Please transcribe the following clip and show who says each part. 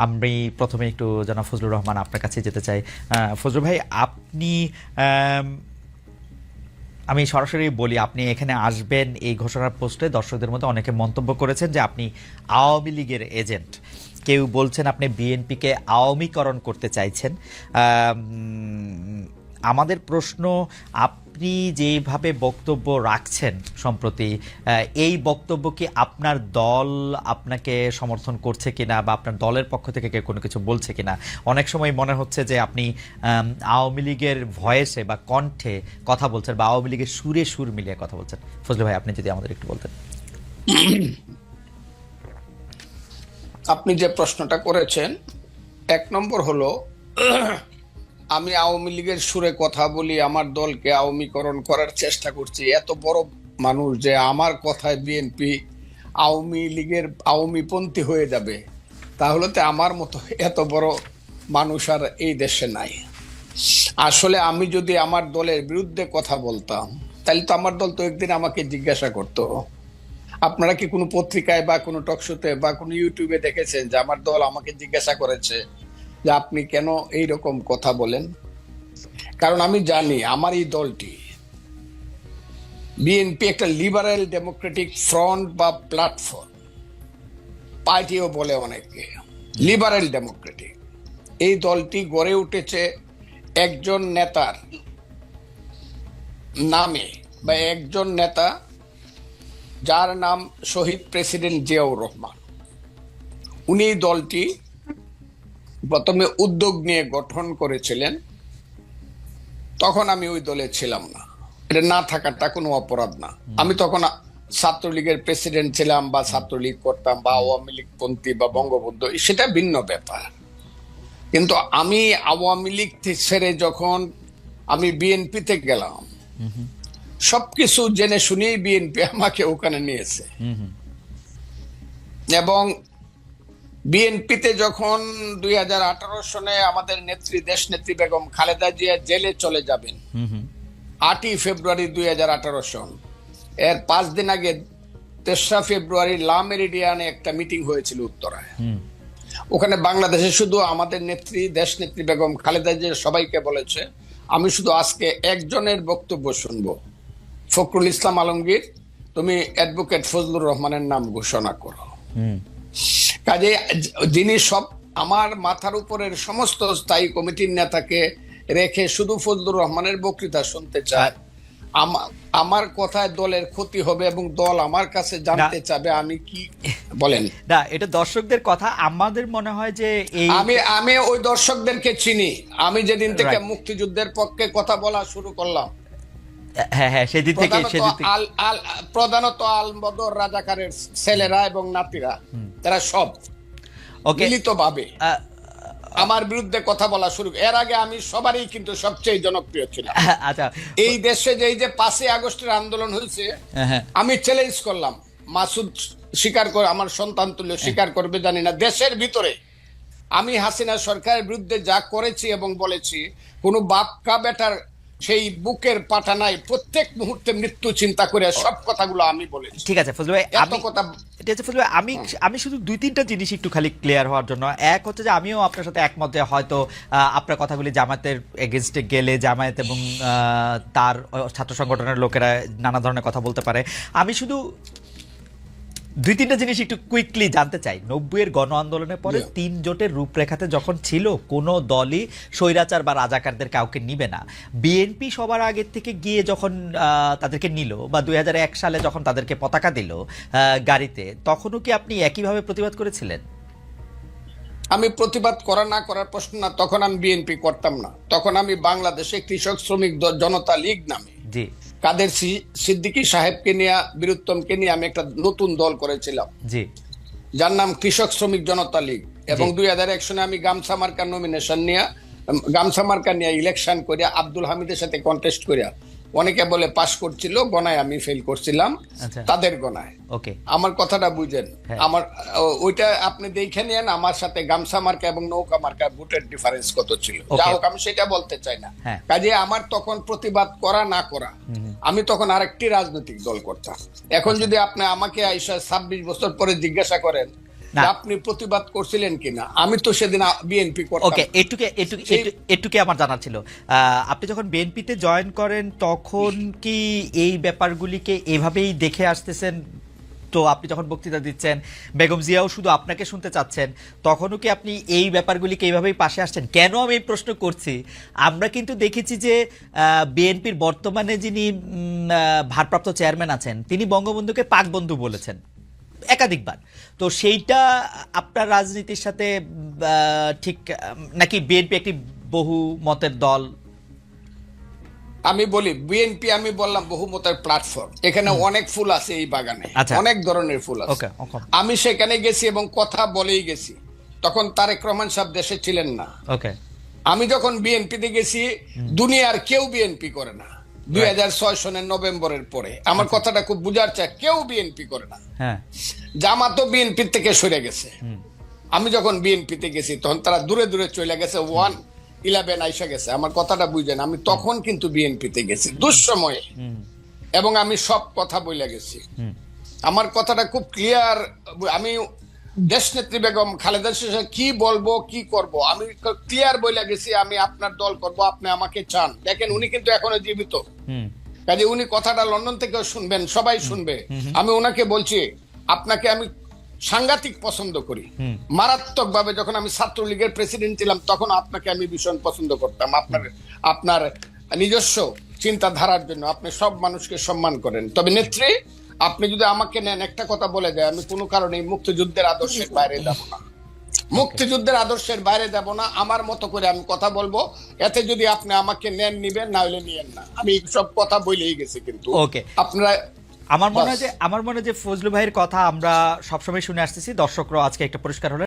Speaker 1: আমি প্রথমে একটু জনাব ফজলুর রহমান আপনার কাছে যেতে চাই। ফজলুর ভাই, আপনি আমি সরাসরি বলি, আপনি এখানে আসবেন এই ঘোষণার পোস্টে দর্শকদের মধ্যে অনেকে মন্তব্য করেছেন যে আপনি আওয়ামী লীগের এজেন্ট। কেউ বলছেন আপনি বিএনপিকে আওয়ামীকরণ করতে চাইছেন। আমাদের প্রশ্ন, আপনি যেভাবে বক্তব্য রাখছেন সম্প্রতি, এই বক্তব্য কি আপনার দল আপনাকে সমর্থন করছে কিনা বা আপনার দলের পক্ষ থেকে কেউ কোনো কিছু বলছে কিনা? অনেক সময় মনে হচ্ছে যে আপনি আওয়ামী লীগের ভয়েসে বা কণ্ঠে কথা বলছেন বা আওয়ামী লীগের সুরে সুর মিলিয়ে কথা বলছেন। ফজলু ভাই, আপনি যদি আমাদের একটু বলতেন।
Speaker 2: আপনি যে প্রশ্নটা করেছেন, এক নম্বর হলো, আমি আওয়ামী লীগের সুরে কথা বলি, আমার দলকে আওয়ামীকরণ করার চেষ্টা করছি। এত বড় মানুষ যে আমার কথায় বিএনপি আওয়ামী লীগের আওয়ামীপন্থী হয়ে যাবে, তাহলে তো আমার মতো এত বড় মানুষ আর এই দেশে নাই। আসলে আমি যদি আমার দলের বিরুদ্ধে কথা বলতাম, তাহলে তো আমার দল তো একদিন আমাকে জিজ্ঞাসা করতো। আপনারা কি কোনো পত্রিকায় বা কোনো টকশোতে বা কোনো ইউটিউবে দেখেছেন যে আমার দল আমাকে জিজ্ঞাসা করেছে যে আপনি কেন এই রকম কথা বলেন? কারণ আমি জানি আমার এই দলটি, বিএনপি, একটা লিবারেল ডেমোক্রেটিক ফ্রন্ট বা প্ল্যাটফর্ম, পার্টিও বলে অনেকে, লিবারেল ডেমোক্রেটিক। এই দলটি গড়ে উঠেছে একজন নেতার নামে, বা একজন নেতা যার নাম শহীদ প্রেসিডেন্ট জিয়াউর রহমান। উনি দলটি প্রথমে উদ্যোগ নিয়ে গঠন করেছিলেন। তখন আমি ওই দলে ছিলাম না, এটা না থাকাটা কোনো অপরাধ না। আমি তখন ছাত্রলীগের প্রেসিডেন্ট ছিলাম বা ছাত্রলীগ করতাম বা আওয়ামী লীগ পন্থী বা বঙ্গবন্ধু, সেটা ভিন্ন ব্যাপার। কিন্তু আমি আওয়ামী লীগ ছেড়ে যখন আমি বিএনপিতে গেলাম, সবকিছু জেনে শুনেই বিএনপি আমাকে ওখানে নিয়েছে। এবং বিএনপিতে যখন 2018 সনে আমাদের নেত্রী, দেশ নেত্রী বেগম খালেদা জিয়া জেলে চলে যাবেন 8ই ফেব্রুয়ারি 2018 সন, এর 5 দিন আগে 3রা ফেব্রুয়ারি লা মেরিডিয়ানে একটা মিটিং হয়েছিল উত্তরায়। ওখানে বাংলাদেশে শুধু আমাদের নেত্রী, দেশ নেত্রী বেগম খালেদা জিয়া সবাইকে বলেছে, আমি শুধু আজকে একজনের বক্তব্য শুনবো, ফখরুল ইসলাম আলমগীর, তুমি অ্যাডভোকেট ফজলুর রহমানের নাম ঘোষণা করো। কাজে যিনি সব আমার মাথার উপরের সমস্ত স্থায়ী কমিটির নেতাকে রেখে শুধু ফজলুর রহমানের বক্তৃতা শুনতে চায়, আমার কথায় দলের ক্ষতি হবে এবং দল আমার কাছে জানতে চাবে আমি কি বলেন।
Speaker 1: না, এটা দর্শকদের কথা। আমাদের মনে হয় যে
Speaker 2: আমি ওই দর্শকদেরকে চিনি। আমি যেদিন থেকে মুক্তিযুদ্ধের পক্ষে কথা বলা শুরু করলাম,
Speaker 1: হ্যাঁ, সেদিন থেকে
Speaker 2: প্রধানত আলবদর রাজাকারের ছেলেরা এবং নাতিরা, তারা সব মিলিতভাবে আমার বিরুদ্ধে কথা বলা শুরু। এর আগে আমি সবারই কিন্তু সবচেয়ে জনপ্রিয় ছিলাম। আচ্ছা, এই দেশে যে 5ই আগস্টের আন্দোলন হয়েছে, আমি চ্যালেঞ্জ করলাম, মাসুদ স্বীকার করে, আমার সন্তান তুল্য স্বীকার করবে জানি না, দেশের ভিতরে আমি হাসিনা সরকারের বিরুদ্ধে যা করেছি এবং বলেছি, কোনো বাপকা বেটার সেই বুকের পাটা নাই, প্রত্যেক মুহূর্তে মৃত্যু চিন্তা করে সব কথাগুলো আমি বলেছি।
Speaker 1: ঠিক আছে ফজলু ভাই, আমি শুধু 2-3টা জিনিস একটু খালি ক্লিয়ার হওয়ার জন্য। এক হচ্ছে যে আমিও আপনার সাথে একমত যে হয়তো আপনার কথাগুলি জামায়াতের এগেনস্টে গেলে জামায়াত এবং তার ছাত্র সংগঠনের লোকেরা নানা ধরনের কথা বলতে পারে। আমি শুধু 2-3টা জিনিস একটু কুইকলি জানতে চাই। 90-এর গণ আন্দোলনের পরে 3 জোটের রূপরেখাতে যখন ছিল, কোনো দলই স্বৈরাচার বা রাজাকারদের কাউকে নিবে না। বিএনপি সবার আগের থেকে গিয়ে যখন তাদেরকে নিল, বা 2001 সালে যখন তাদেরকে পতাকা দিল গাড়িতে, তখনও কি আপনি একইভাবে প্রতিবাদ করেছিলেন?
Speaker 2: আমি প্রতিবাদ করা না করার প্রশ্ন না, তখন আমি বিএনপি করতাম না। তখন আমি বাংলাদেশে কৃষক শ্রমিক জনতা লীগ নামে কাদের সিদ্দিকী সাহেবকে নিয়ে, বীরুত্তমকে নিয়ে আমি একটা নতুন দল করেছিলাম, যার নাম কৃষক শ্রমিক জনতা লীগ। এবং 2001 সনে আমি গামছা মার্কার নমিনেশন নিয়ে, গামছা মার্কা নিয়ে ইলেকশন করে আব্দুল হামিদের সাথে কন্টেস্ট করে, অনেকে বলে পাশ করছিল, গণায় আমি ফেল করছিলাম, তাদের গণায়। আমার কথাটা বুঝেন, আমার ওইটা আপনি দেখে নেন, আমার সাথে গামছা মার্কা এবং নৌকা মার্কা ভোটের ডিফারেন্স কত ছিল। যা হোক, আমি সেটা বলতে চাই না। কাজে আমার তখন প্রতিবাদ করা না করা, আমি তখন আরেকটি রাজনৈতিক দল করতাম। এখন যদি আপনি আমাকে আইসা 26 বছর পরে জিজ্ঞাসা করেন
Speaker 1: না।
Speaker 2: আপনি প্রতিবাদ করছিলেন কিনা। আমি তো সেদিন বিএনপি করতাম।
Speaker 1: ওকে, এটুকে আমার জানার ছিল। আপনি যখন বিএনপিতে জয়েন করেন তখন কি এই ব্যাপারগুলিকে এভাবেই দেখে আসতেছেন? তো আপনি যখন বক্তৃতা দিচ্ছেন, বেগম জিয়াও শুধু আপনাকে শুনতে চাচ্ছেন, তখনও কি আপনি এই ব্যাপারগুলিকে এইভাবেই পাশে আসছেন? কেন আমি এই প্রশ্ন করছি, আমরা কিন্তু দেখেছি যে বিএনপির বর্তমানে যিনি ভারপ্রাপ্ত চেয়ারম্যান আছেন, তিনি বঙ্গবন্ধুকে পাক বন্ধু বলেছেন একাধিকবার। তো সেইটা আপনার রাজনীতির সাথে ঠিক নাকি বিএনপি একটি বহু মতের দল?
Speaker 2: আমি বলি বিএনপি, আমি বললাম বহুমতের প্ল্যাটফর্ম। এখানে অনেক ফুল আছে এই বাগানে,
Speaker 1: আচ্ছা।
Speaker 2: অনেক ধরনের ফুল আছে।
Speaker 1: ওকে।
Speaker 2: আমি সেখানে গেছি এবং কথা বলেই গেছি। তখন তারেক রহমান সাহেব দেশে ছিলেন না।
Speaker 1: ওকে।
Speaker 2: আমি যখন বিএনপিতে গেছি, দুনিয়ার কেউ বিএনপি করে না 2006 সনের নভেম্বরের পরে। আমার কথাটা খুব বুঝার চাই, কেউ বিএনপি করে না।
Speaker 1: হ্যাঁ।
Speaker 2: জামাতও বিএনপি থেকে সরে গেছে। আমি যখন বিএনপিতে গেছি তখন তারা দূরে দূরে চলে গেছে, 1-11 আইসা গেছে। আমার কথাটা বুঝেন, আমি তখন কিন্তু বিএনপিতে গেছি দুঃসময়ে, এবং আমি সব কথা বলে গেছি। আমার কথাটা খুব ক্লিয়ার। আমি দেশনেত্রী বেগম খালেদা জিয়া কি বলবো কি করব আমি ক্লিয়ার বলে গেছি। আমি আপনার দল করব, আপনি আমাকে চান। দেখেন উনি কিন্তু এখনো জীবিত, কাজে উনি কথাটা লন্ডন থেকেও শুনবেন, সবাই শুনবে। আমি ওনাকে বলছি, আপনাকে আমি সাংঘাতিক পছন্দ করি, মারাত্মক ভাবে। যখন আমি ছাত্রলীগের প্রেসিডেন্ট ছিলাম তখন আপনাকে আমি ভীষণ পছন্দ করতাম। আপনার নিজস্ব চিন্তাধারার জন্য আপনি সব মানুষকে সম্মান করেন। তবে নেত্রী, আপনি যদি আমাকে নেন, একটা কথা বলে যায়, আমি কোনো কারণে মুক্তিযুদ্ধের আদর্শের বাইরে যাব না। মুক্তিযুদ্ধের আদর্শের বাইরে যাব না। আমার মতো করে আমি কথা বলবো। এতে যদি আপনি আমাকে নেন নিবেন, না হলে নিয়েন না। আমি সব কথা বলেই গেছি। কিন্তু
Speaker 1: ওকে,
Speaker 2: আপনারা,
Speaker 1: আমার মনে হয় যে ফজলু ভাইয়ের কথা আমরা সবসময় শুনে আসতেছি, দর্শকরাও আজকে একটা পরিষ্কার হলো।